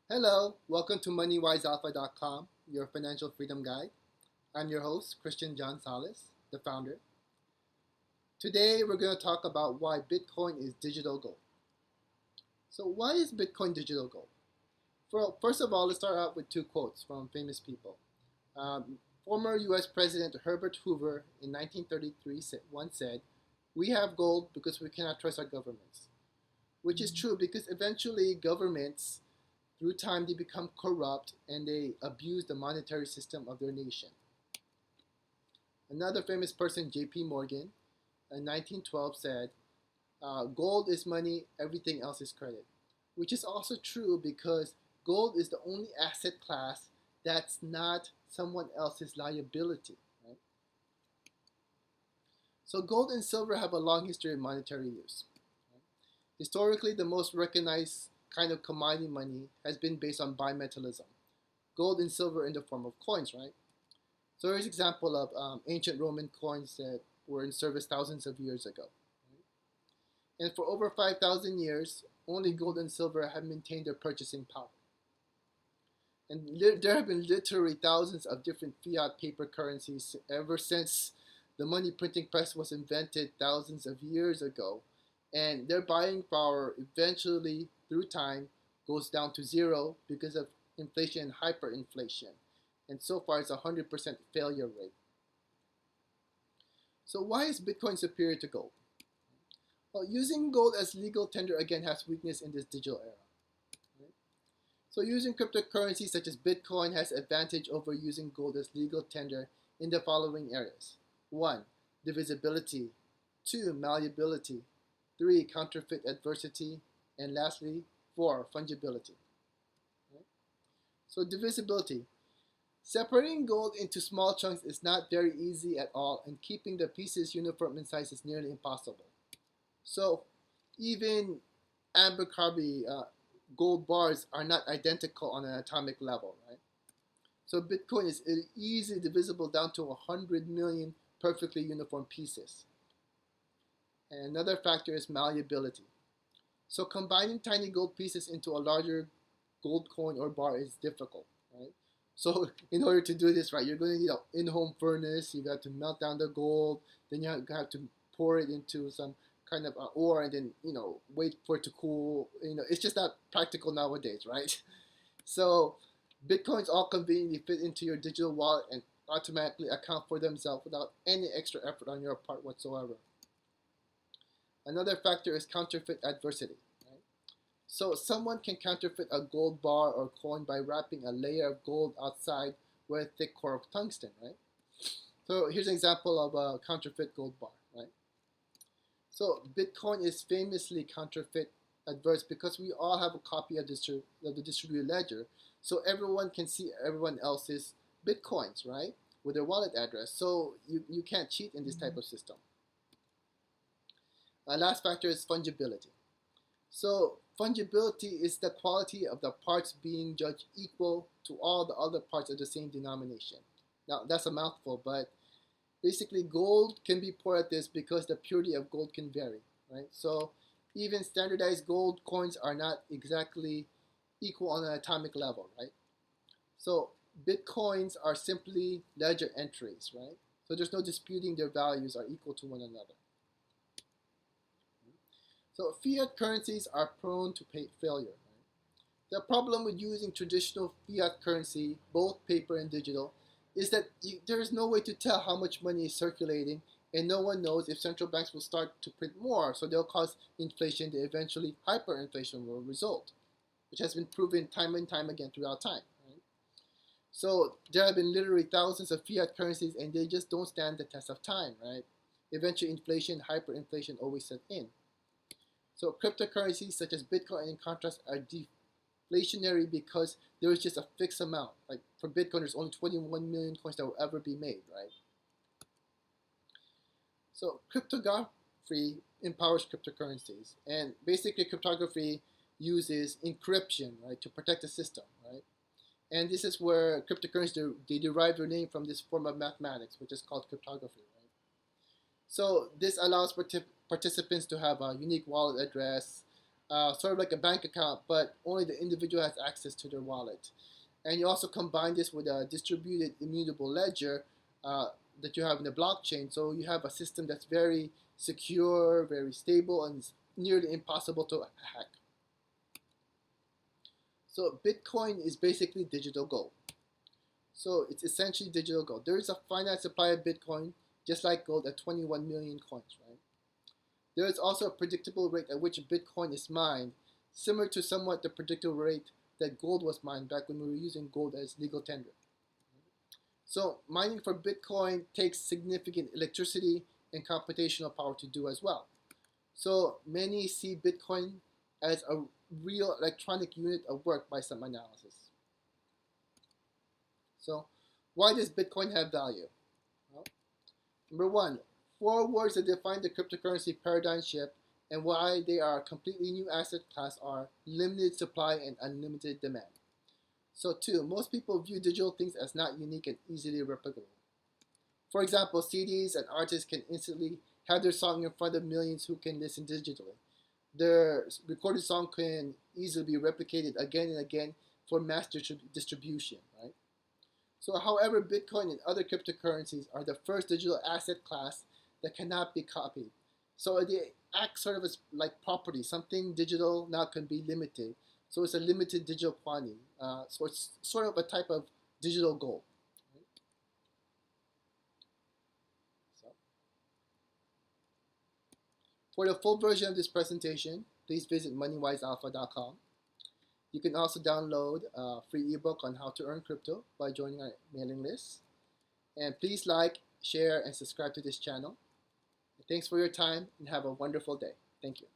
Hello, welcome to MoneyWiseAlpha.com, your financial freedom guide. I'm your host, Christian John Salas, the founder. Today, we're going to talk about why Bitcoin is digital gold. So, why is Bitcoin digital gold? First of all, let's start out with two quotes from famous people. Former U.S. President Herbert Hoover in 1933 once said, "We have gold because we cannot trust our governments," which is true because eventually governments through time, they become corrupt and they abuse the monetary system of their nation. Another famous person, J.P. Morgan, in 1912 said, "Gold is money, everything else is credit," which is also true because gold is the only asset class that's not someone else's liability. Right? So gold and silver have a long history of monetary use. Right? Historically, the most recognized kind of commodity money has been based on bimetallism, gold and silver in the form of coins, right? So here's an example of ancient Roman coins that were in service thousands of years ago. Right? And for over 5,000 years, only gold and silver have maintained their purchasing power. And there have been literally thousands of different fiat paper currencies ever since the money printing press was invented thousands of years ago. And their buying power eventually, through time, goes down to zero because of inflation and hyperinflation. And so far, it's a 100% failure rate. So why is Bitcoin superior to gold? Well, using gold as legal tender again has weakness in this digital era. Right? So using cryptocurrencies such as Bitcoin has advantage over using gold as legal tender in the following areas. 1. Divisibility. 2. Malleability. 3. Counterfeit-Adversity. And lastly, 4. Fungibility. Right? So divisibility. Separating gold into small chunks is not very easy at all, and keeping the pieces uniform in size is nearly impossible. So even Abercrombie gold bars are not identical on an atomic level, right? So Bitcoin is easily divisible down to 100 million perfectly uniform pieces. And another factor is malleability. So combining tiny gold pieces into a larger gold coin or bar is difficult, right? So in order to do this right, you're going to need an in-home furnace. You got to melt down the gold, then you have to pour it into some kind of ore, and then wait for it to cool. It's just not practical nowadays, right? So Bitcoins all conveniently fit into your digital wallet and automatically account for themselves without any extra effort on your part whatsoever. Another factor is counterfeit-adversity. Right? So someone can counterfeit a gold bar or coin by wrapping a layer of gold outside with a thick core of tungsten. Right? So here's an example of a counterfeit gold bar. Right? So Bitcoin is famously counterfeit-adverse because we all have a copy of the distributed ledger, so everyone can see everyone else's Bitcoins, right, with their wallet address. So you can't cheat in this type of system. Last factor is fungibility. So fungibility is the quality of the parts being judged equal to all the other parts of the same denomination. Now that's a mouthful, but basically gold can be poor at this because the purity of gold can vary, right? So even standardized gold coins are not exactly equal on an atomic level, right? So Bitcoins are simply ledger entries, right? So there's no disputing their values are equal to one another. So fiat currencies are prone to failure. Right? The problem with using traditional fiat currency, both paper and digital, is that there is no way to tell how much money is circulating, and no one knows if central banks will start to print more, so they'll cause inflation, that eventually hyperinflation will result, which has been proven time and time again throughout time. Right? So there have been literally thousands of fiat currencies, and they just don't stand the test of time, right? Eventually inflation, hyperinflation always set in. So cryptocurrencies such as Bitcoin, in contrast, are deflationary because there is just a fixed amount. Like for Bitcoin, there's only 21 million coins that will ever be made, right? So cryptography empowers cryptocurrencies, and basically cryptography uses encryption, right, to protect the system, right? And this is where cryptocurrencies, they derive their name from this form of mathematics, which is called cryptography, right? So this allows participants to have a unique wallet address, sort of like a bank account, but only the individual has access to their wallet. And you also combine this with a distributed immutable ledger that you have in the blockchain. So you have a system that's very secure, very stable, and it's nearly impossible to hack. So Bitcoin is basically digital gold. So it's essentially digital gold. There is a finite supply of Bitcoin, just like gold, at 21 million coins, right? There is also a predictable rate at which Bitcoin is mined, similar to somewhat the predictable rate that gold was mined back when we were using gold as legal tender. So mining for Bitcoin takes significant electricity and computational power to do as well. So many see Bitcoin as a real electronic unit of work by some analysis. So why does Bitcoin have value? Well, number one, 4 words that define the cryptocurrency paradigm shift and why they are a completely new asset class are limited supply and unlimited demand. So 2, most people view digital things as not unique and easily replicable. For example, CDs and artists can instantly have their song in front of millions who can listen digitally. Their recorded song can easily be replicated again and again for mass distribution, right? So however, Bitcoin and other cryptocurrencies are the first digital asset class that cannot be copied. So they act sort of as like property. Something digital now can be limited. So it's a limited digital quantity. So it's sort of a type of digital gold. Right? So, for the full version of this presentation, please visit moneywisealpha.com. You can also download a free ebook on how to earn crypto by joining our mailing list. And please like, share, and subscribe to this channel. Thanks for your time and have a wonderful day. Thank you.